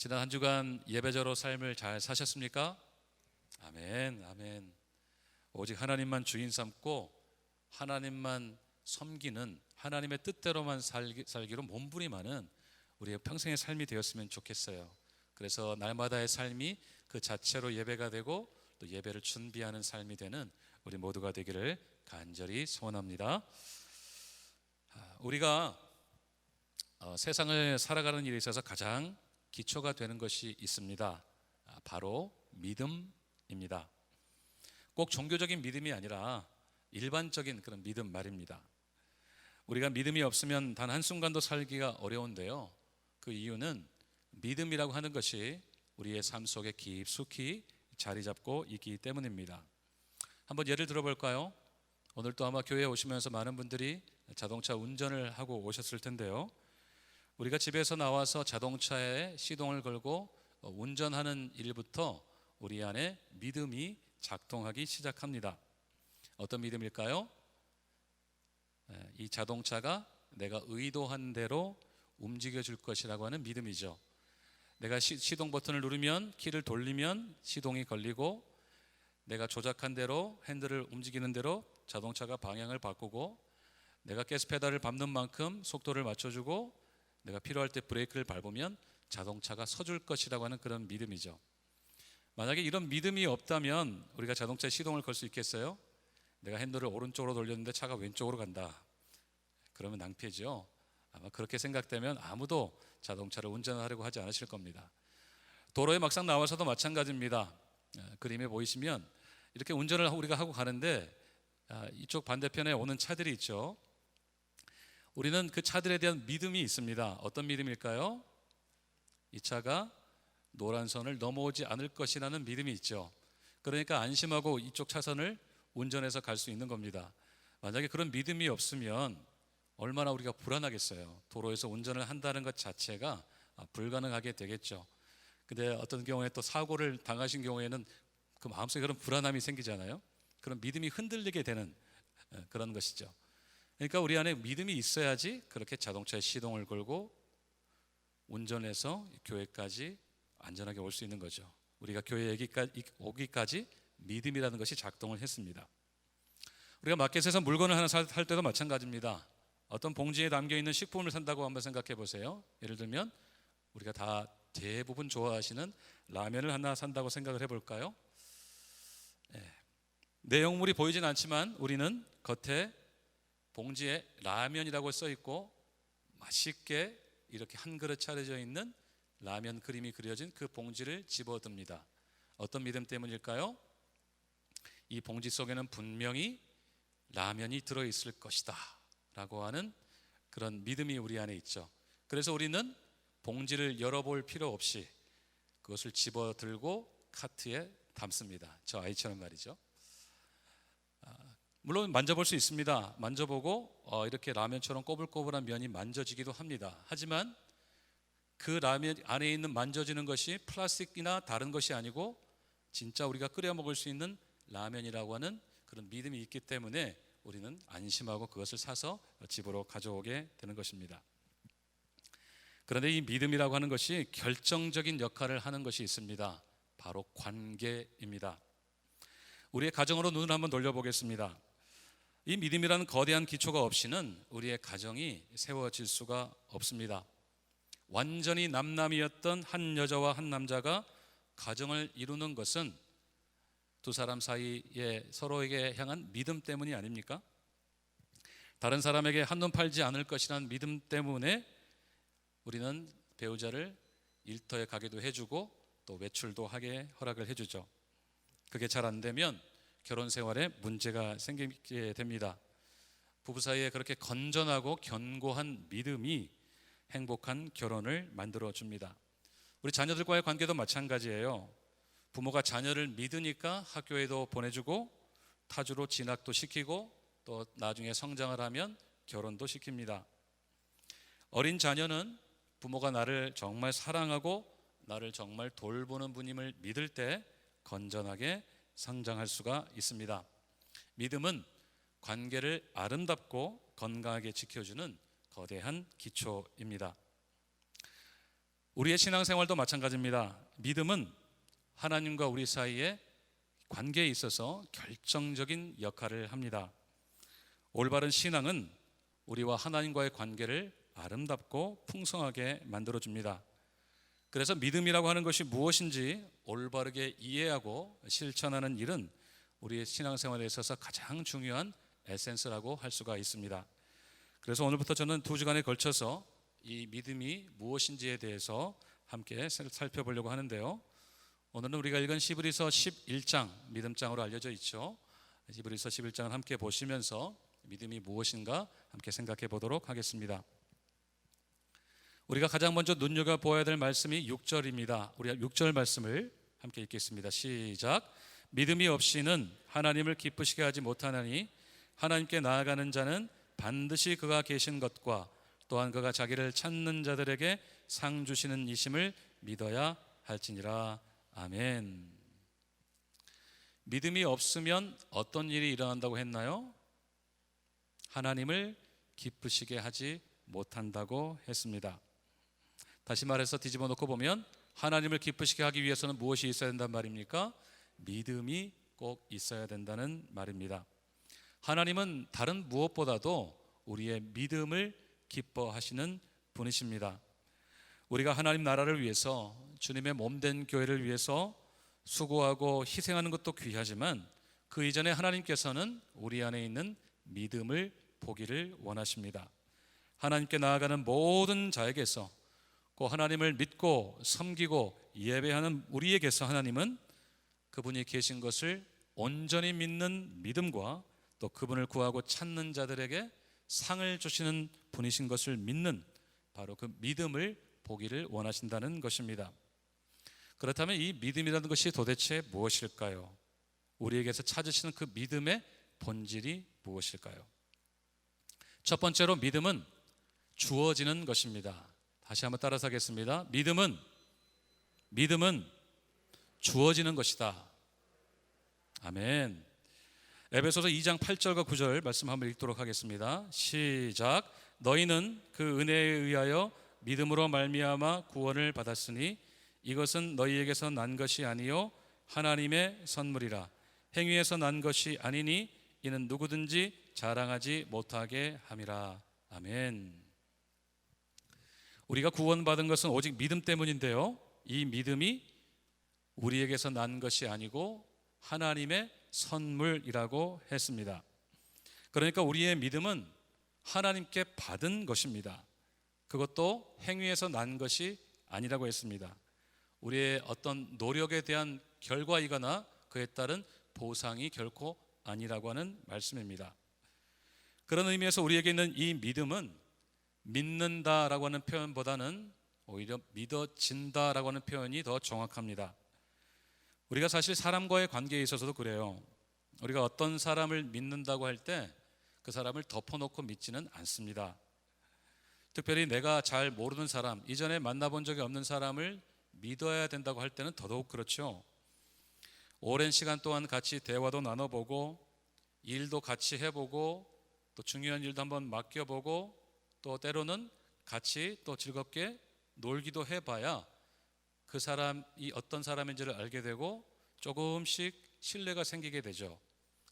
지난 한 주간 예배자로 삶을 잘 사셨습니까? 아멘, 아멘. 오직 하나님만 주인 삼고 하나님만 섬기는 하나님의 뜻대로만 살기로 몸부림하는 우리의 평생의 삶이 되었으면 좋겠어요. 그래서 날마다의 삶이 그 자체로 예배가 되고 또 예배를 준비하는 삶이 되는 우리 모두가 되기를 간절히 소원합니다. 우리가 세상을 살아가는 일에 있어서 가장 기초가 되는 것이 있습니다. 바로 믿음입니다. 꼭 종교적인 믿음이 아니라 일반적인 그런 믿음 말입니다. 우리가 믿음이 없으면 단 한순간도 살기가 어려운데요, 그 이유는 믿음이라고 하는 것이 우리의 삶 속에 깊숙이 자리 잡고 있기 때문입니다. 한번 예를 들어볼까요? 오늘 또 아마 교회에 오시면서 많은 분들이 자동차 운전을 하고 오셨을 텐데요, 우리가 집에서 나와서 자동차에 시동을 걸고 운전하는 일부터 우리 안에 믿음이 작동하기 시작합니다. 어떤 믿음일까요? 이 자동차가 내가 의도한 대로 움직여 줄 것이라고 하는 믿음이죠. 내가 시동 버튼을 누르면, 키를 돌리면 시동이 걸리고, 내가 조작한 대로 핸들을 움직이는 대로 자동차가 방향을 바꾸고, 내가 가스 페달을 밟는 만큼 속도를 맞춰주고, 내가 필요할 때 브레이크를 밟으면 자동차가 서줄 것이라고 하는 그런 믿음이죠. 만약에 이런 믿음이 없다면 우리가 자동차에 시동을 걸 수 있겠어요? 내가 핸들을 오른쪽으로 돌렸는데 차가 왼쪽으로 간다. 그러면 낭패죠. 아마 그렇게 생각되면 아무도 자동차를 운전하려고 하지 않으실 겁니다. 도로에 막상 나와서도 마찬가지입니다. 그림에 보이시면 이렇게 운전을 우리가 하고 가는데 이쪽 반대편에 오는 차들이 있죠. 우리는 그 차들에 대한 믿음이 있습니다. 어떤 믿음일까요? 이 차가 노란 선을 넘어오지 않을 것이라는 믿음이 있죠. 그러니까 안심하고 이쪽 차선을 운전해서 갈 수 있는 겁니다. 만약에 그런 믿음이 없으면 얼마나 우리가 불안하겠어요. 도로에서 운전을 한다는 것 자체가 불가능하게 되겠죠. 근데 어떤 경우에 또 사고를 당하신 경우에는 그 마음속에 그런 불안함이 생기잖아요. 그런 믿음이 흔들리게 되는 그런 것이죠. 그러니까 우리 안에 믿음이 있어야지 그렇게 자동차에 시동을 걸고 운전해서 교회까지 안전하게 올 수 있는 거죠. 우리가 교회에 오기까지 믿음이라는 것이 작동을 했습니다. 우리가 마켓에서 물건을 하나 살 때도 마찬가지입니다. 어떤 봉지에 담겨있는 식품을 산다고 한번 생각해 보세요. 예를 들면 우리가 다 대부분 좋아하시는 라면을 하나 산다고 생각을 해볼까요? 내용물이 보이진 않지만 우리는 겉에 봉지에 라면이라고 써있고 맛있게 이렇게 한 그릇 차려져 있는 라면 그림이 그려진 그 봉지를 집어듭니다. 어떤 믿음 때문일까요? 이 봉지 속에는 분명히 라면이 들어있을 것이다 라고 하는 그런 믿음이 우리 안에 있죠. 그래서 우리는 봉지를 열어볼 필요 없이 그것을 집어들고 카트에 담습니다. 저 아이처럼 말이죠. 물론 만져볼 수 있습니다. 만져보고 이렇게 라면처럼 꼬불꼬불한 면이 만져지기도 합니다. 하지만 그 라면 안에 있는 만져지는 것이 플라스틱이나 다른 것이 아니고 진짜 우리가 끓여 먹을 수 있는 라면이라고 하는 그런 믿음이 있기 때문에 우리는 안심하고 그것을 사서 집으로 가져오게 되는 것입니다. 그런데 이 믿음이라고 하는 것이 결정적인 역할을 하는 것이 있습니다. 바로 관계입니다. 우리의 가정으로 눈을 한번 돌려보겠습니다. 이 믿음이라는 거대한 기초가 없이는 우리의 가정이 세워질 수가 없습니다. 완전히 남남이었던 한 여자와 한 남자가 가정을 이루는 것은 두 사람 사이에 서로에게 향한 믿음 때문이 아닙니까? 다른 사람에게 한눈 팔지 않을 것이라는 믿음 때문에 우리는 배우자를 일터에 가게도 해주고 또 외출도 하게 허락을 해주죠. 그게 잘 안 되면 결혼 생활에 문제가 생기게 됩니다. 부부 사이에 그렇게 건전하고 견고한 믿음이 행복한 결혼을 만들어 줍니다. 우리 자녀들과의 관계도 마찬가지예요. 부모가 자녀를 믿으니까 학교에도 보내주고 타주로 진학도 시키고 또 나중에 성장을 하면 결혼도 시킵니다. 어린 자녀는 부모가 나를 정말 사랑하고 나를 정말 돌보는 분임을 믿을 때 건전하게 성장할 수가 있습니다. 믿음은 관계를 아름답고 건강하게 지켜주는 거대한 기초입니다. 우리의 신앙생활도 마찬가지입니다. 믿음은 하나님과 우리 사이의 관계에 있어서 결정적인 역할을 합니다. 올바른 신앙은 우리와 하나님과의 관계를 아름답고 풍성하게 만들어줍니다. 그래서 믿음이라고 하는 것이 무엇인지 올바르게 이해하고 실천하는 일은 우리의 신앙생활에 있어서 가장 중요한 에센스라고 할 수가 있습니다. 그래서 오늘부터 저는 2주간에 걸쳐서 이 믿음이 무엇인지에 대해서 함께 살펴보려고 하는데요. 오늘은 우리가 읽은 히브리서 11장, 믿음장으로 알려져 있죠. 히브리서 11장을 함께 보시면서 믿음이 무엇인가 함께 생각해 보도록 하겠습니다. 우리가 가장 먼저 눈여겨보아야 될 말씀이 6절입니다. 우리가 6절 말씀을 함께 읽겠습니다. 시작. 믿음이 없이는 하나님을 기쁘시게 하지 못하나니 하나님께 나아가는 자는 반드시 그가 계신 것과 또한 그가 자기를 찾는 자들에게 상 주시는 이심을 믿어야 할지니라. 아멘. 믿음이 없으면 어떤 일이 일어난다고 했나요? 하나님을 기쁘시게 하지 못한다고 했습니다. 다시 말해서 뒤집어 놓고 보면 하나님을 기쁘시게 하기 위해서는 무엇이 있어야 된단 말입니까? 믿음이 꼭 있어야 된다는 말입니다. 하나님은 다른 무엇보다도 우리의 믿음을 기뻐하시는 분이십니다. 우리가 하나님 나라를 위해서, 주님의 몸된 교회를 위해서 수고하고 희생하는 것도 귀하지만 그 이전에 하나님께서는 우리 안에 있는 믿음을 보기를 원하십니다. 하나님께 나아가는 모든 자에게서, 꼭 하나님을 믿고 섬기고 예배하는 우리에게서 하나님은 그분이 계신 것을 온전히 믿는 믿음과 또 그분을 구하고 찾는 자들에게 상을 주시는 분이신 것을 믿는 바로 그 믿음을 보기를 원하신다는 것입니다. 그렇다면 이 믿음이라는 것이 도대체 무엇일까요? 우리에게서 찾으시는 그 믿음의 본질이 무엇일까요? 첫 번째로 믿음은 주어지는 것입니다. 다시 한번 따라서 하겠습니다. 믿음은 주어지는 것이다. 아멘. 에베소서 2장 8절과 9절 말씀 한번 읽도록 하겠습니다. 시작. 너희는 그 은혜에 의하여 믿음으로 말미암아 구원을 받았으니 이것은 너희에게서 난 것이 아니요 하나님의 선물이라. 행위에서 난 것이 아니니 이는 누구든지 자랑하지 못하게 함이라. 아멘. 우리가 구원받은 것은 오직 믿음 때문인데요, 이 믿음이 우리에게서 난 것이 아니고 하나님의 선물이라고 했습니다. 그러니까 우리의 믿음은 하나님께 받은 것입니다. 그것도 행위에서 난 것이 아니라고 했습니다. 우리의 어떤 노력에 대한 결과이거나 그에 따른 보상이 결코 아니라고 하는 말씀입니다. 그런 의미에서 우리에게 있는 이 믿음은 믿는다라고 하는 표현보다는 오히려 믿어진다라고 하는 표현이 더 정확합니다. 우리가 사실 사람과의 관계에 있어서도 그래요. 우리가 어떤 사람을 믿는다고 할 때 그 사람을 덮어놓고 믿지는 않습니다. 특별히 내가 잘 모르는 사람, 이전에 만나본 적이 없는 사람을 믿어야 된다고 할 때는 더더욱 그렇죠. 오랜 시간 동안 같이 대화도 나눠보고 일도 같이 해보고 또 중요한 일도 한번 맡겨보고 또 때로는 같이 또 즐겁게 놀기도 해봐야 그 사람이 어떤 사람인지를 알게 되고 조금씩 신뢰가 생기게 되죠.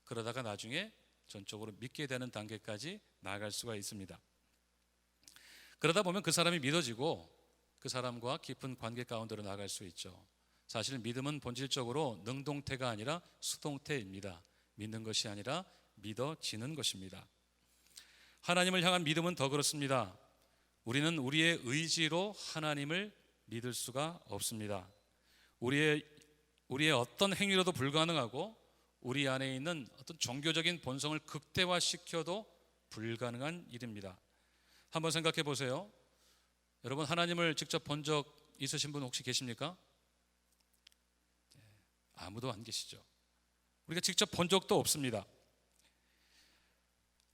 그러다가 나중에 전적으로 믿게 되는 단계까지 나아갈 수가 있습니다. 그러다 보면 그 사람이 믿어지고 그 사람과 깊은 관계 가운데로 나아갈 수 있죠. 사실 믿음은 본질적으로 능동태가 아니라 수동태입니다. 믿는 것이 아니라 믿어지는 것입니다. 하나님을 향한 믿음은 더 그렇습니다. 우리는 우리의 의지로 하나님을 믿을 수가 없습니다. 우리의 어떤 행위로도 불가능하고 우리 안에 있는 어떤 종교적인 본성을 극대화시켜도 불가능한 일입니다. 한번 생각해 보세요. 여러분, 하나님을 직접 본 적 있으신 분 혹시 계십니까? 아무도 안 계시죠. 우리가 직접 본 적도 없습니다.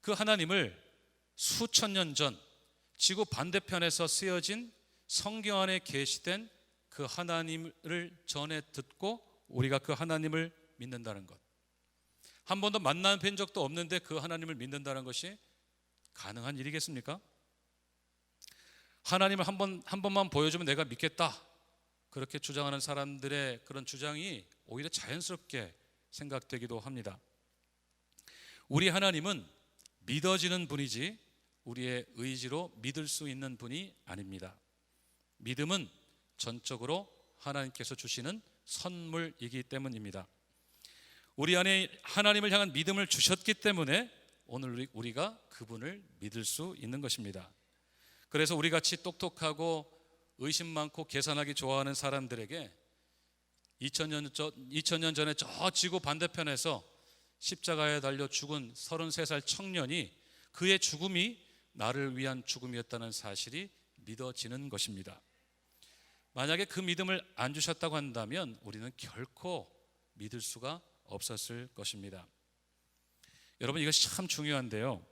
그 하나님을 수천 년 전 지구 반대편에서 쓰여진 성경 안에 계시된 그 하나님을 전해 듣고 우리가 그 하나님을 믿는다는 것, 한 번도 만나 뵌 적도 없는데 그 하나님을 믿는다는 것이 가능한 일이겠습니까? 하나님을 한 번만 보여주면 내가 믿겠다, 그렇게 주장하는 사람들의 그런 주장이 오히려 자연스럽게 생각되기도 합니다. 우리 하나님은 믿어지는 분이지 우리의 의지로 믿을 수 있는 분이 아닙니다. 믿음은 전적으로 하나님께서 주시는 선물이기 때문입니다. 우리 안에 하나님을 향한 믿음을 주셨기 때문에 오늘 우리가 그분을 믿을 수 있는 것입니다. 그래서 우리같이 똑똑하고 의심 많고 계산하기 좋아하는 사람들에게 2000년 전에 저 지구 반대편에서 십자가에 달려 죽은 33살 청년이 그의 죽음이 나를 위한 죽음이었다는 사실이 믿어지는 것입니다. 만약에 그 믿음을 안 주셨다고 한다면 우리는 결코 믿을 수가 없었을 것입니다. 여러분, 이것이 참 중요한데요,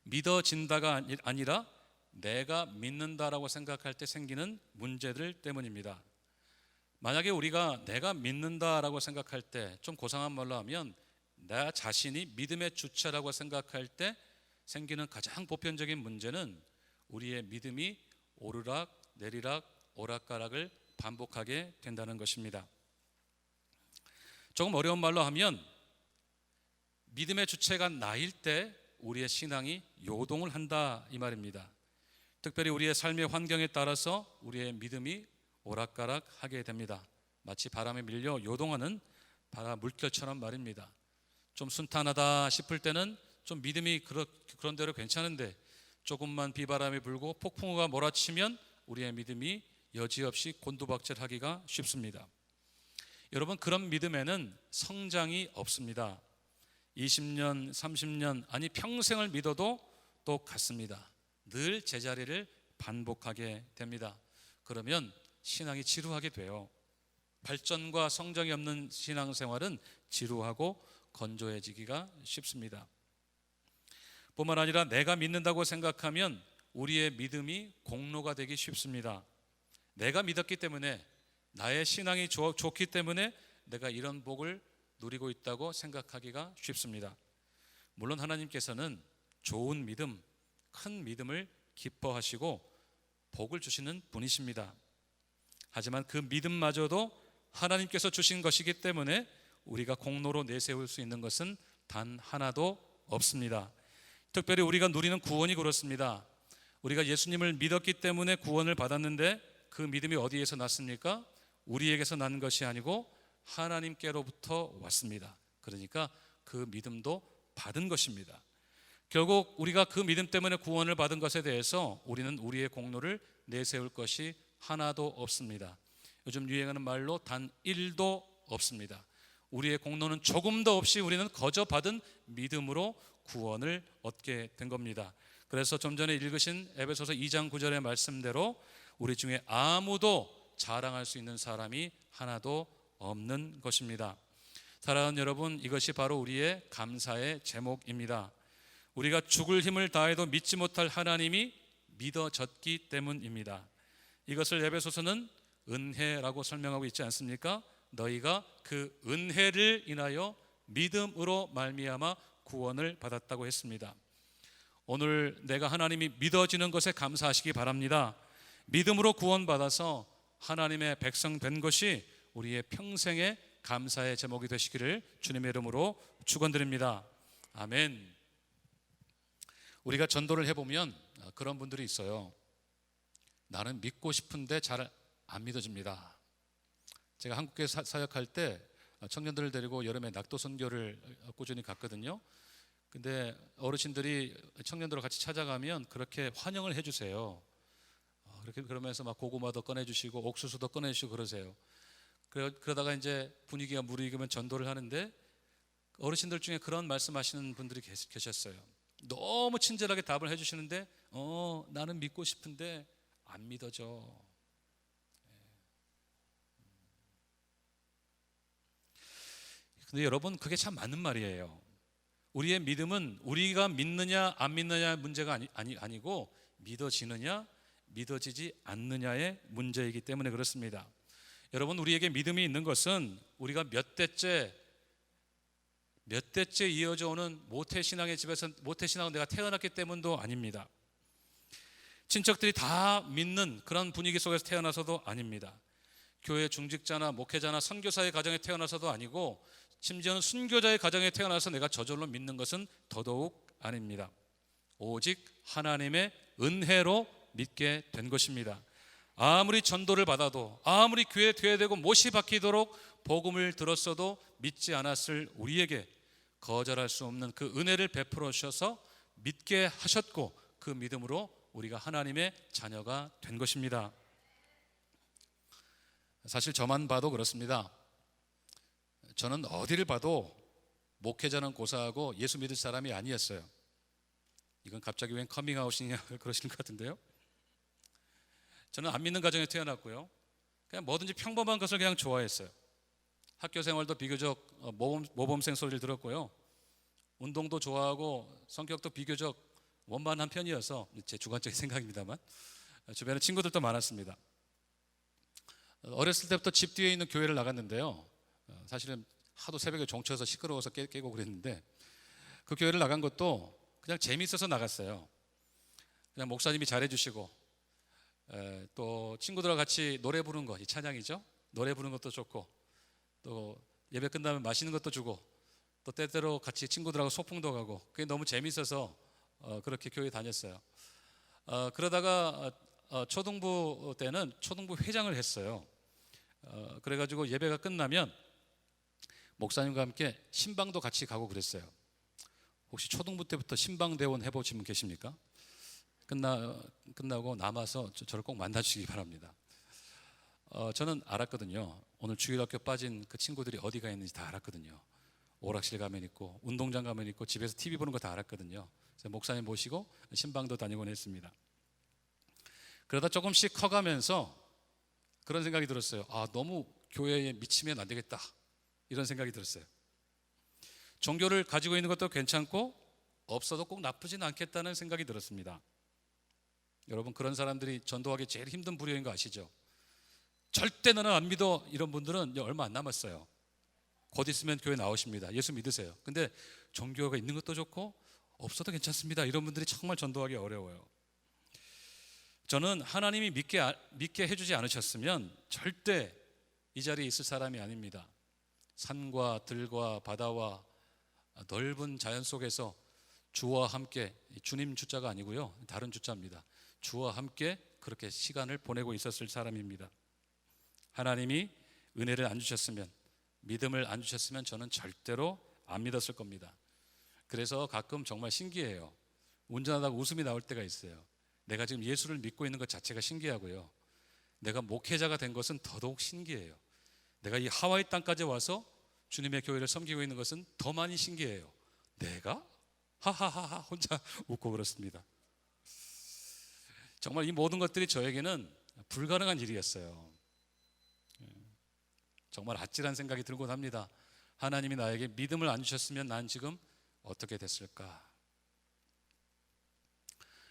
믿어진다가 아니라 내가 믿는다라고 생각할 때 생기는 문제들 때문입니다. 만약에 우리가 내가 믿는다라고 생각할 때, 좀 고상한 말로 하면 나 자신이 믿음의 주체라고 생각할 때 생기는 가장 보편적인 문제는 우리의 믿음이 오르락 내리락 오락가락을 반복하게 된다는 것입니다. 조금 어려운 말로 하면 믿음의 주체가 나일 때 우리의 신앙이 요동을 한다, 이 말입니다. 특별히 우리의 삶의 환경에 따라서 우리의 믿음이 오락가락 하게 됩니다. 마치 바람에 밀려 요동하는 바다 물결처럼 말입니다. 좀 순탄하다 싶을 때는 좀 믿음이 그런 대로 괜찮은데 조금만 비바람이 불고 폭풍우가 몰아치면 우리의 믿음이 여지없이 곤두박질하기가 쉽습니다. 여러분, 그런 믿음에는 성장이 없습니다. 20년, 30년, 아니 평생을 믿어도 똑같습니다. 늘 제자리를 반복하게 됩니다. 그러면 신앙이 지루하게 돼요. 발전과 성장이 없는 신앙생활은 지루하고 건조해지기가 쉽습니다. 뿐만 아니라 내가 믿는다고 생각하면 우리의 믿음이 공로가 되기 쉽습니다. 내가 믿었기 때문에, 나의 신앙이 좋기 때문에 내가 이런 복을 누리고 있다고 생각하기가 쉽습니다. 물론 하나님께서는 좋은 믿음, 큰 믿음을 기뻐하시고 복을 주시는 분이십니다. 하지만 그 믿음마저도 하나님께서 주신 것이기 때문에 우리가 공로로 내세울 수 있는 것은 단 하나도 없습니다. 특별히 우리가 누리는 구원이 그렇습니다. 우리가 예수님을 믿었기 때문에 구원을 받았는데 그 믿음이 어디에서 났습니까? 우리에게서 난 것이 아니고 하나님께로부터 왔습니다. 그러니까 그 믿음도 받은 것입니다. 결국 우리가 그 믿음 때문에 구원을 받은 것에 대해서 우리는 우리의 공로를 내세울 것이 하나도 없습니다. 요즘 유행하는 말로 단 1도 없습니다. 우리의 공로는 조금도 없이 우리는 거저 받은 믿음으로 구원을 얻게 된 겁니다. 그래서 좀 전에 읽으신 에베소서 2장 9절의 말씀대로 우리 중에 아무도 자랑할 수 있는 사람이 하나도 없는 것입니다. 사랑하는 여러분, 이것이 바로 우리의 감사의 제목입니다. 우리가 죽을 힘을 다해도 믿지 못할 하나님이 믿어졌기 때문입니다. 이것을 에베소서는 은혜라고 설명하고 있지 않습니까? 너희가 그 은혜를 인하여 믿음으로 말미암아 구원을 받았다고 했습니다. 오늘 내가 하나님이 믿어지는 것에 감사하시기 바랍니다. 믿음으로 구원받아서 하나님의 백성 된 것이 우리의 평생의 감사의 제목이 되시기를 주님의 이름으로 축원드립니다. 아멘. 우리가 전도를 해보면 그런 분들이 있어요. 나는 믿고 싶은데 잘 안 믿어집니다. 제가 한국에 사역할 때 청년들을 데리고 여름에 낙도 선교를 꾸준히 갔거든요. 근데 어르신들이 청년들과 같이 찾아가면 그렇게 환영을 해주세요. 그러면서 막 고구마도 꺼내주시고 옥수수도 꺼내주시고 그러세요. 그러다가 이제 분위기가 무르익으면 전도를 하는데 어르신들 중에 그런 말씀하시는 분들이 계셨어요. 너무 친절하게 답을 해주시는데 나는 믿고 싶은데 안 믿어져. 근데 여러분, 그게 참 맞는 말이에요. 우리의 믿음은 우리가 믿느냐 안 믿느냐의 문제가 아니고 믿어지느냐 믿어지지 않느냐의 문제이기 때문에 그렇습니다. 여러분, 우리에게 믿음이 있는 것은 우리가 몇 대째 이어져 오는 모태신앙의 집에서, 모태신앙은 내가 태어났기 때문도 아닙니다. 친척들이 다 믿는 그런 분위기 속에서 태어나서도 아닙니다. 교회 중직자나 목회자나 선교사의 가정에 태어나서도 아니고 심지어는 순교자의 가정에 태어나서 내가 저절로 믿는 것은 더더욱 아닙니다. 오직 하나님의 은혜로 믿게 된 것입니다. 아무리 전도를 받아도, 아무리 교회에 돼야 되고 못이 박히도록 복음을 들었어도 믿지 않았을 우리에게 거절할 수 없는 그 은혜를 베풀어 주셔서 믿게 하셨고, 그 믿음으로 우리가 하나님의 자녀가 된 것입니다. 사실 저만 봐도 그렇습니다. 저는 어디를 봐도 목회자는 고사하고 예수 믿을 사람이 아니었어요. 이건 갑자기 웬 커밍아웃이냐 그러시는 것 같은데요. 저는 안 믿는 가정에 태어났고요. 그냥 뭐든지 평범한 것을 그냥 좋아했어요. 학교 생활도 비교적 모범생 소리를 들었고요. 운동도 좋아하고 성격도 비교적 원만한 편이어서, 제 주관적인 생각입니다만, 주변에 친구들도 많았습니다. 어렸을 때부터 집 뒤에 있는 교회를 나갔는데요. 사실은 하도 새벽에 종쳐서 시끄러워서 깨고 그랬는데, 그 교회를 나간 것도 그냥 재미있어서 나갔어요. 그냥 목사님이 잘해주시고, 또 친구들과 같이 노래 부르는 거, 이 찬양이죠. 노래 부르는 것도 좋고, 또 예배 끝나면 맛있는 것도 주고, 또 때때로 같이 친구들하고 소풍도 가고, 그게 너무 재미있어서 그렇게 교회 다녔어요. 그러다가 초등부 때는 초등부 회장을 했어요. 그래가지고 예배가 끝나면 목사님과 함께 신방도 같이 가고 그랬어요. 혹시 초등부 때부터 신방대원 해보신 분 계십니까? 끝나고 남아서 저를 꼭 만나주시기 바랍니다. 저는 알았거든요. 오늘 주일학교 빠진 그 친구들이 어디가 있는지 다 알았거든요. 오락실 가면 있고, 운동장 가면 있고, 집에서 TV 보는 거 다 알았거든요. 그래서 목사님 모시고 신방도 다니곤 했습니다. 그러다 조금씩 커가면서 그런 생각이 들었어요. 너무 교회에 미치면 안 되겠다, 이런 생각이 들었어요. 종교를 가지고 있는 것도 괜찮고 없어도 꼭 나쁘진 않겠다는 생각이 들었습니다. 여러분, 그런 사람들이 전도하기 제일 힘든 부류인 거 아시죠? 절대 나는 안 믿어, 이런 분들은 얼마 안 남았어요. 곧 있으면 교회 나오십니다. 예수 믿으세요. 근데 종교가 있는 것도 좋고 없어도 괜찮습니다, 이런 분들이 정말 전도하기 어려워요. 저는 하나님이 믿게 해주지 않으셨으면 절대 이 자리에 있을 사람이 아닙니다. 산과 들과 바다와 넓은 자연 속에서 주와 함께, 주님 주자가 아니고요, 다른 주자입니다. 주와 함께 그렇게 시간을 보내고 있었을 사람입니다. 하나님이 은혜를 안 주셨으면, 믿음을 안 주셨으면 저는 절대로 안 믿었을 겁니다. 그래서 가끔 정말 신기해요. 운전하다가 웃음이 나올 때가 있어요. 내가 지금 예수를 믿고 있는 것 자체가 신기하고요, 내가 목회자가 된 것은 더더욱 신기해요. 내가 이 하와이 땅까지 와서 주님의 교회를 섬기고 있는 것은 더 많이 신기해요. 내가? 하하하하 혼자 웃고 그렇습니다. 정말 이 모든 것들이 저에게는 불가능한 일이었어요. 정말 아찔한 생각이 들곤 합니다. 하나님이 나에게 믿음을 안 주셨으면 난 지금 어떻게 됐을까?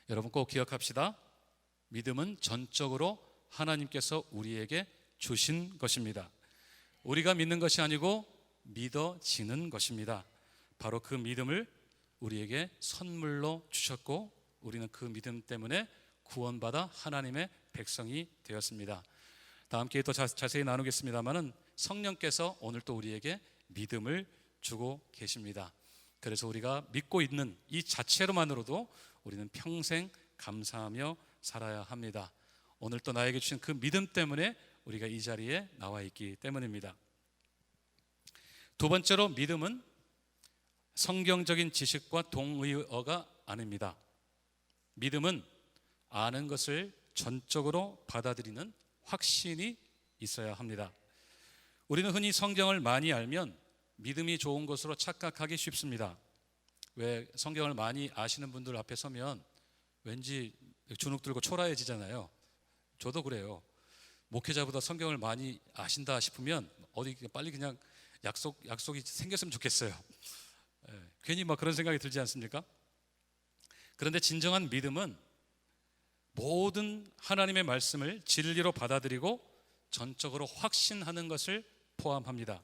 여러분, 꼭 기억합시다. 믿음은 전적으로 하나님께서 우리에게 주신 것입니다. 우리가 믿는 것이 아니고 믿어지는 것입니다. 바로 그 믿음을 우리에게 선물로 주셨고, 우리는 그 믿음 때문에 구원받아 하나님의 백성이 되었습니다. 다음 기회에 또 자세히 나누겠습니다만은, 성령께서 오늘 또 우리에게 믿음을 주고 계십니다. 그래서 우리가 믿고 있는 이 자체로만으로도 우리는 평생 감사하며 살아야 합니다. 오늘 또 나에게 주신 그 믿음 때문에 우리가 이 자리에 나와 있기 때문입니다. 두 번째로, 믿음은 성경적인 지식과 동의어가 아닙니다. 믿음은 아는 것을 전적으로 받아들이는 확신이 있어야 합니다. 우리는 흔히 성경을 많이 알면 믿음이 좋은 것으로 착각하기 쉽습니다. 왜 성경을 많이 아시는 분들 앞에 서면 왠지 주눅 들고 초라해지잖아요. 저도 그래요. 목회자보다 성경을 많이 아신다 싶으면 어디 빨리 그냥 약속이 생겼으면 좋겠어요. 괜히 막 그런 생각이 들지 않습니까? 그런데 진정한 믿음은 모든 하나님의 말씀을 진리로 받아들이고 전적으로 확신하는 것을 포함합니다.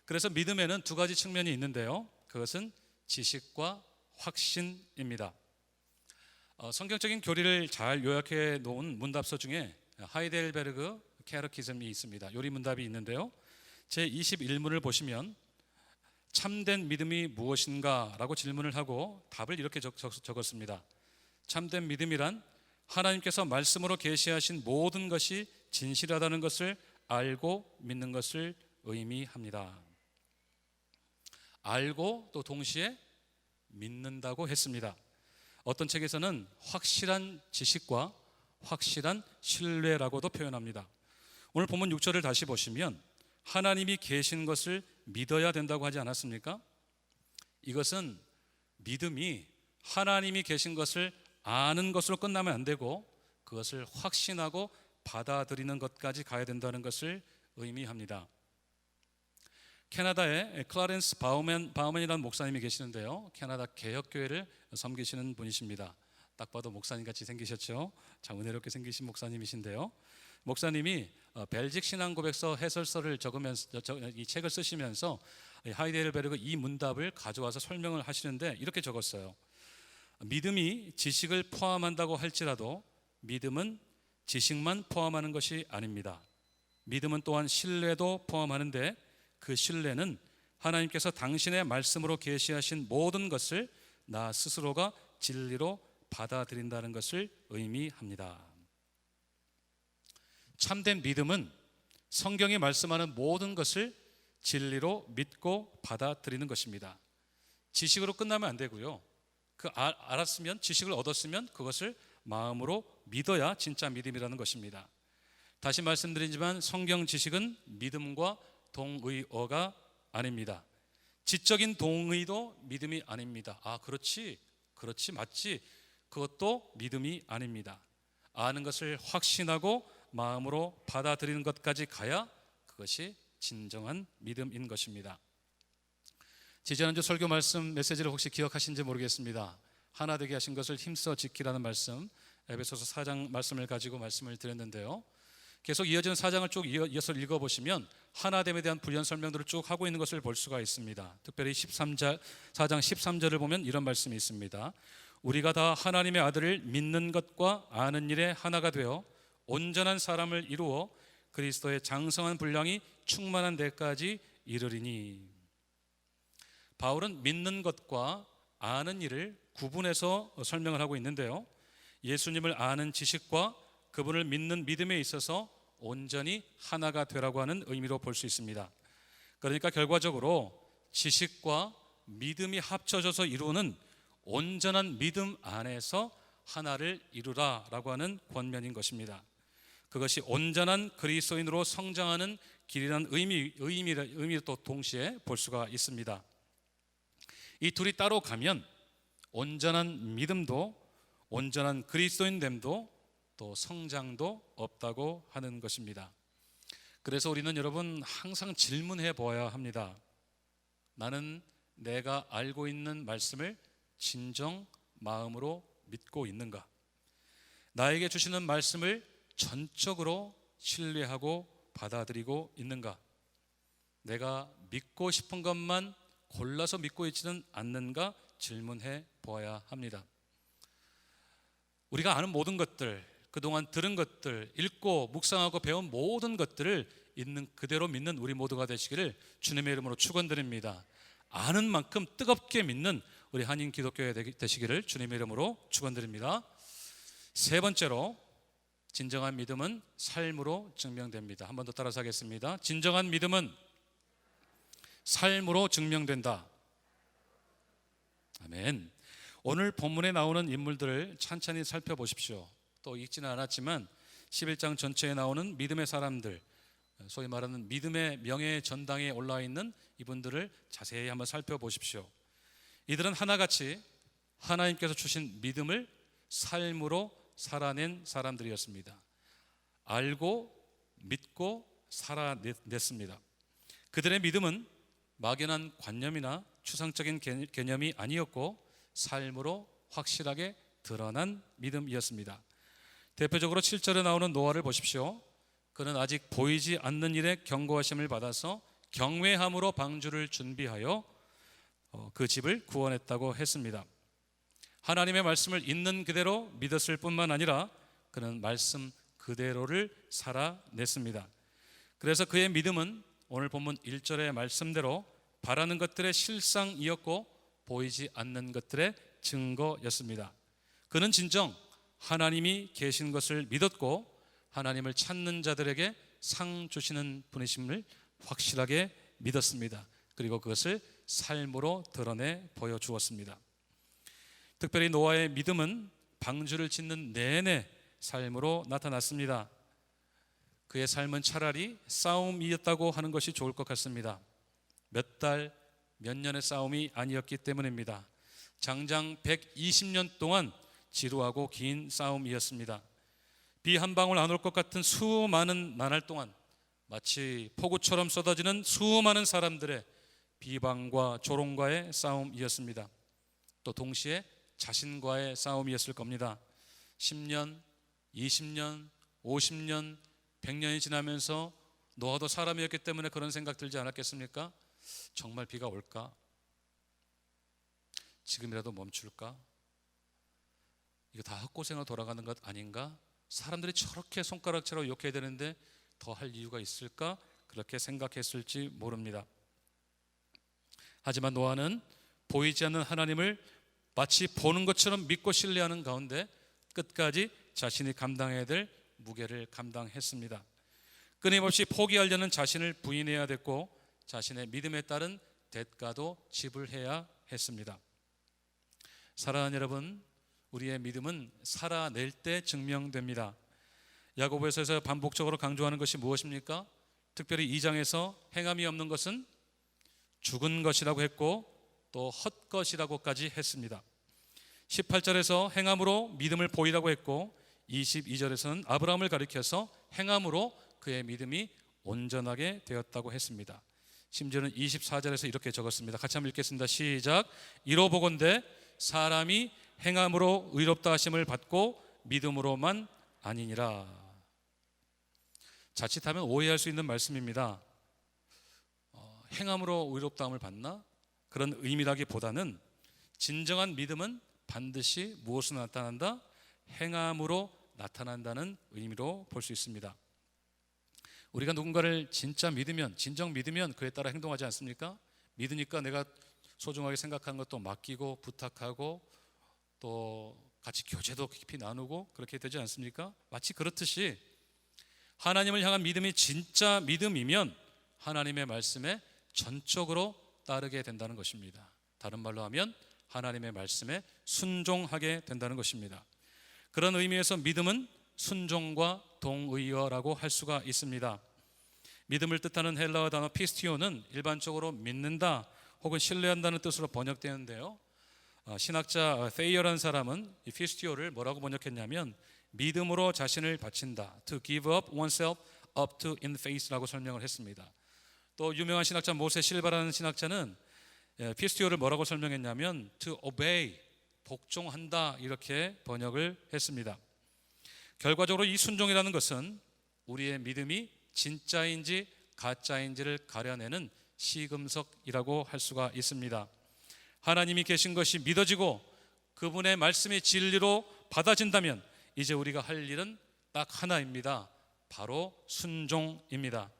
그래서 믿음에는 두 가지 측면이 있는데요, 그것은 지식과 확신입니다. 성경적인 교리를 잘 요약해 놓은 문답서 중에 하이델베르그 캐터키즘이 있습니다. 요리 문답이 있는데요, 제21문을 보시면 참된 믿음이 무엇인가 라고 질문을 하고 답을 이렇게 적었습니다. 참된 믿음이란 하나님께서 말씀으로 계시하신 모든 것이 진실하다는 것을 알고 믿는 것을 의미합니다. 알고 또 동시에 믿는다고 했습니다. 어떤 책에서는 확실한 지식과 확실한 신뢰라고도 표현합니다. 오늘 본문 6절을 다시 보시면 하나님이 계신 것을 믿어야 된다고 하지 않았습니까? 이것은 믿음이 하나님이 계신 것을 아는 것으로 끝나면 안 되고 그것을 확신하고 받아들이는 것까지 가야 된다는 것을 의미합니다. 캐나다에 클라렌스 바우맨이라는 목사님이 계시는데요, 캐나다 개혁교회를 섬기시는 분이십니다. 딱 봐도 목사님같이 생기셨죠? 참 은혜롭게 생기신 목사님이신데요, 목사님이 벨직 신앙고백서 해설서를 적으면서 이 책을 쓰시면서 하이델베르그 이 문답을 가져와서 설명을 하시는데 이렇게 적었어요. 믿음이 지식을 포함한다고 할지라도 믿음은 지식만 포함하는 것이 아닙니다. 믿음은 또한 신뢰도 포함하는데 그 신뢰는 하나님께서 당신의 말씀으로 계시하신 모든 것을 나 스스로가 진리로 받아들인다는 것을 의미합니다. 참된 믿음은 성경이 말씀하는 모든 것을 진리로 믿고 받아들이는 것입니다. 지식으로 끝나면 안 되고요, 알았으면, 지식을 얻었으면 그것을 마음으로 믿어야 진짜 믿음이라는 것입니다. 다시 말씀드리지만 성경 지식은 믿음과 동의어가 아닙니다. 지적인 동의도 믿음이 아닙니다. 그렇지 맞지, 그것도 믿음이 아닙니다. 아는 것을 확신하고 마음으로 받아들이는 것까지 가야 그것이 진정한 믿음인 것입니다. 지지난주 설교 말씀 메시지를 혹시 기억하신지 모르겠습니다. 하나 되게 하신 것을 힘써 지키라는 말씀, 에베소서 4장 말씀을 가지고 말씀을 드렸는데요, 계속 이어지는 4장을 쭉 이어서 읽어보시면 하나됨에 대한 부연 설명들을 쭉 하고 있는 것을 볼 수가 있습니다. 특별히 4장 13절을 보면 이런 말씀이 있습니다. 우리가 다 하나님의 아들을 믿는 것과 아는 일에 하나가 되어 온전한 사람을 이루어 그리스도의 장성한 분량이 충만한 데까지 이르리니. 바울은 믿는 것과 아는 일을 구분해서 설명을 하고 있는데요, 예수님을 아는 지식과 그분을 믿는 믿음에 있어서 온전히 하나가 되라고 하는 의미로 볼 수 있습니다. 그러니까 결과적으로 지식과 믿음이 합쳐져서 이루는 온전한 믿음 안에서 하나를 이루라라고 하는 권면인 것입니다. 그것이 온전한 그리스도인으로 성장하는 길이라는 의미도 동시에 볼 수가 있습니다. 이 둘이 따로 가면 온전한 믿음도 온전한 그리스도인됨도 또 성장도 없다고 하는 것입니다. 그래서 우리는 여러분 항상 질문해 보아야 합니다. 나는 내가 알고 있는 말씀을 진정 마음으로 믿고 있는가? 나에게 주시는 말씀을 전적으로 신뢰하고 받아들이고 있는가? 내가 믿고 싶은 것만 골라서 믿고 있지는 않는가 질문해 보아야 합니다. 우리가 아는 모든 것들, 그동안 들은 것들, 읽고 묵상하고 배운 모든 것들을 있는 그대로 믿는 우리 모두가 되시기를 주님의 이름으로 축원드립니다. 아는 만큼 뜨겁게 믿는 우리 한인 기독교회 되시기를 주님의 이름으로 축원드립니다. 세 번째로, 진정한 믿음은 삶으로 증명됩니다. 한 번 더 따라서 하겠습니다. 진정한 믿음은 삶으로 증명된다. 아멘. 오늘 본문에 나오는 인물들을 천천히 살펴보십시오. 또 읽지는 않았지만 11장 전체에 나오는 믿음의 사람들, 소위 말하는 믿음의 명예 전당에 올라와 있는 이분들을 자세히 한번 살펴보십시오. 이들은 하나같이 하나님께서 주신 믿음을 삶으로 살아낸 사람들이었습니다. 알고 믿고 살아냈습니다. 그들의 믿음은 막연한 관념이나 추상적인 개념이 아니었고 삶으로 확실하게 드러난 믿음이었습니다. 대표적으로 7절에 나오는 노아를 보십시오. 그는 아직 보이지 않는 일에 경고하심을 받아서 경외함으로 방주를 준비하여 그 집을 구원했다고 했습니다. 하나님의 말씀을 있는 그대로 믿었을 뿐만 아니라 그는 말씀 그대로를 살아냈습니다. 그래서 그의 믿음은 오늘 본문 1절의 말씀대로 바라는 것들의 실상이었고 보이지 않는 것들의 증거였습니다. 그는 진정 하나님이 계신 것을 믿었고 하나님을 찾는 자들에게 상 주시는 분이심을 확실하게 믿었습니다. 그리고 그것을 삶으로 드러내 보여주었습니다. 특별히 노아의 믿음은 방주를 짓는 내내 삶으로 나타났습니다. 그의 삶은 차라리 싸움이었다고 하는 것이 좋을 것 같습니다. 몇 달, 몇 년의 싸움이 아니었기 때문입니다. 장장 120년 동안 지루하고 긴 싸움이었습니다. 비 한 방울 안 올 것 같은 수많은 나날 동안 마치 폭우처럼 쏟아지는 수많은 사람들의 비방과 조롱과의 싸움이었습니다. 또 동시에 자신과의 싸움이었을 겁니다. 10년, 20년, 50년, 100년이 지나면서 노아도 사람이었기 때문에 그런 생각 들지 않았겠습니까? 정말 비가 올까? 지금이라도 멈출까? 이거 다 헛고생으로 돌아가는 것 아닌가? 사람들이 저렇게 손가락질하고 욕해야 되는데 더 할 이유가 있을까? 그렇게 생각했을지 모릅니다. 하지만 노아는 보이지 않는 하나님을 마치 보는 것처럼 믿고 신뢰하는 가운데 끝까지 자신이 감당해야 될 무게를 감당했습니다. 끊임없이 포기하려는 자신을 부인해야 됐고 자신의 믿음에 따른 대가도 지불해야 했습니다. 사랑하는 여러분, 우리의 믿음은 살아낼 때 증명됩니다. 야고보서에서 반복적으로 강조하는 것이 무엇입니까? 특별히 2장에서 행함이 없는 것은 죽은 것이라고 했고 또 헛것이라고까지 했습니다. 18절에서 행함으로 믿음을 보이라고 했고 22절에서는 아브라함을 가리켜서 행함으로 그의 믿음이 온전하게 되었다고 했습니다. 심지어는 24절에서 이렇게 적었습니다. 같이 한번 읽겠습니다. 시작. 이로 보건대 사람이 행함으로 의롭다 하심을 받고 믿음으로만 아니니라. 자칫하면 오해할 수 있는 말씀입니다. 행함으로 의롭다함을 받나? 그런 의미라기보다는 진정한 믿음은 반드시 무엇으로 나타난다? 행함으로 나타난다는 의미로 볼 수 있습니다. 우리가 누군가를 진짜 믿으면, 진정 믿으면 그에 따라 행동하지 않습니까? 믿으니까 내가 소중하게 생각하는 것도 맡기고 부탁하고 또 같이 교제도 깊이 나누고 그렇게 되지 않습니까? 마치 그렇듯이 하나님을 향한 믿음이 진짜 믿음이면 하나님의 말씀에 전적으로 따르게 된다는 것입니다. 다른 말로 하면 하나님의 말씀에 순종하게 된다는 것입니다. 그런 의미에서 믿음은 순종과 동의어라고 할 수가 있습니다. 믿음을 뜻하는 헬라어 단어 피스티오는 일반적으로 믿는다 혹은 신뢰한다는 뜻으로 번역되는데요. 신학자 세이어라는 사람은 이 피스티오를 뭐라고 번역했냐면 믿음으로 자신을 바친다, to give up oneself up to in faith라고 설명을 했습니다. 또 유명한 신학자 모세 실바라는 신학자는 피스티오를 뭐라고 설명했냐면 to obey, 복종한다 이렇게 번역을 했습니다. 결과적으로 이 순종이라는 것은 우리의 믿음이 진짜인지 가짜인지를 가려내는 시금석이라고 할 수가 있습니다. 하나님이 계신 것이 믿어지고 그분의 말씀이 진리로 받아진다면 이제 우리가 할 일은 딱 하나입니다. 바로 순종입니다.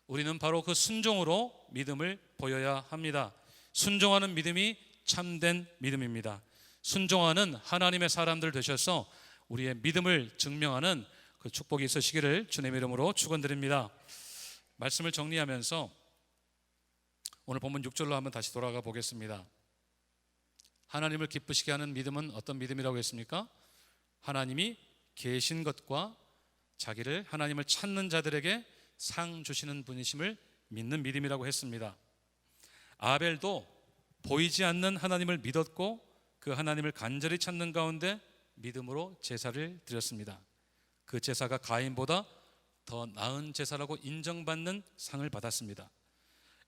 우리는 바로 그 순종으로 믿음을 보여야 합니다. 순종하는 믿음이 참된 믿음입니다. 순종하는 하나님의 사람들 되셔서 우리의 믿음을 증명하는 그 축복이 있으시기를 주님의 이름으로 축원드립니다. 말씀을 정리하면서 오늘 본문 6절로 한번 다시 돌아가 보겠습니다. 하나님을 기쁘시게 하는 믿음은 어떤 믿음이라고 했습니까? 하나님이 계신 것과 자기를 하나님을 찾는 자들에게 상 주시는 분이심을 믿는 믿음이라고 했습니다. 아벨도 보이지 않는 하나님을 믿었고 그 하나님을 간절히 찾는 가운데 믿음으로 제사를 드렸습니다. 그 제사가 가인보다 더 나은 제사라고 인정받는 상을 받았습니다.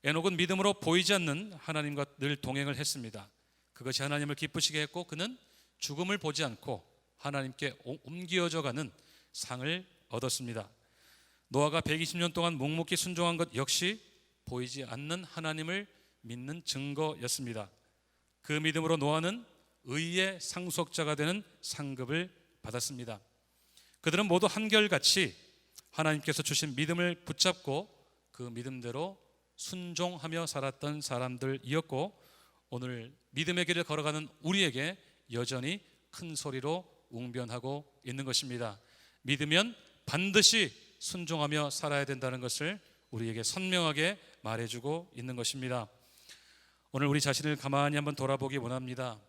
에녹은 믿음으로 보이지 않는 하나님과 늘 동행을 했습니다. 그것이 하나님을 기쁘시게 했고 그는 죽음을 보지 않고 하나님께 옮겨져가는 상을 얻었습니다. 노아가 120년 동안 묵묵히 순종한 것 역시 보이지 않는 하나님을 믿는 증거였습니다. 그 믿음으로 노아는 의의 상속자가 되는 상급을 받았습니다. 그들은 모두 한결같이 하나님께서 주신 믿음을 붙잡고 그 믿음대로 순종하며 살았던 사람들이었고, 오늘 믿음의 길을 걸어가는 우리에게 여전히 큰 소리로 웅변하고 있는 것입니다. 믿으면 반드시 순종하며 살아야 된다는 것을 우리에게 선명하게 말해주고 있는 것입니다. 오늘 우리 자신을 가만히 한번 돌아보기 원합니다.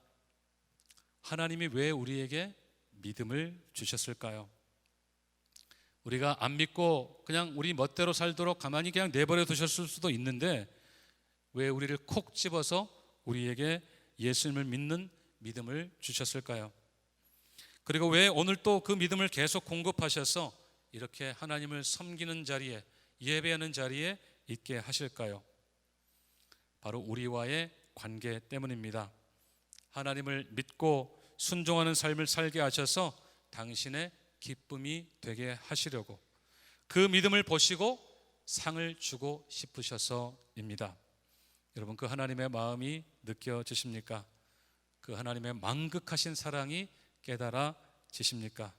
하나님이 왜 우리에게 믿음을 주셨을까요? 우리가 안 믿고 그냥 우리 멋대로 살도록 가만히 그냥 내버려 두셨을 수도 있는데, 왜 우리를 콕 집어서 우리에게 예수님을 믿는 믿음을 주셨을까요? 그리고 왜 오늘 또 그 믿음을 계속 공급하셔서 이렇게 하나님을 섬기는 자리에, 예배하는 자리에 있게 하실까요? 바로 우리와의 관계 때문입니다. 하나님을 믿고 순종하는 삶을 살게 하셔서 당신의 기쁨이 되게 하시려고, 그 믿음을 보시고 상을 주고 싶으셔서입니다. 여러분, 그 하나님의 마음이 느껴지십니까? 그 하나님의 만극하신 사랑이 깨달아지십니까?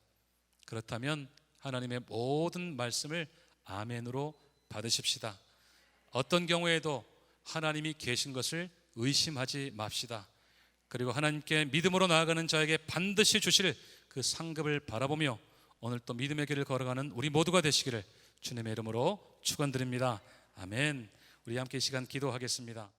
그렇다면 하나님의 모든 말씀을 아멘으로 받으십시다. 어떤 경우에도 하나님이 계신 것을 의심하지 맙시다. 그리고 하나님께 믿음으로 나아가는 자에게 반드시 주실 그 상급을 바라보며 오늘 또 믿음의 길을 걸어가는 우리 모두가 되시기를 주님의 이름으로 축원드립니다. 아멘. 우리 함께 이 시간 기도하겠습니다.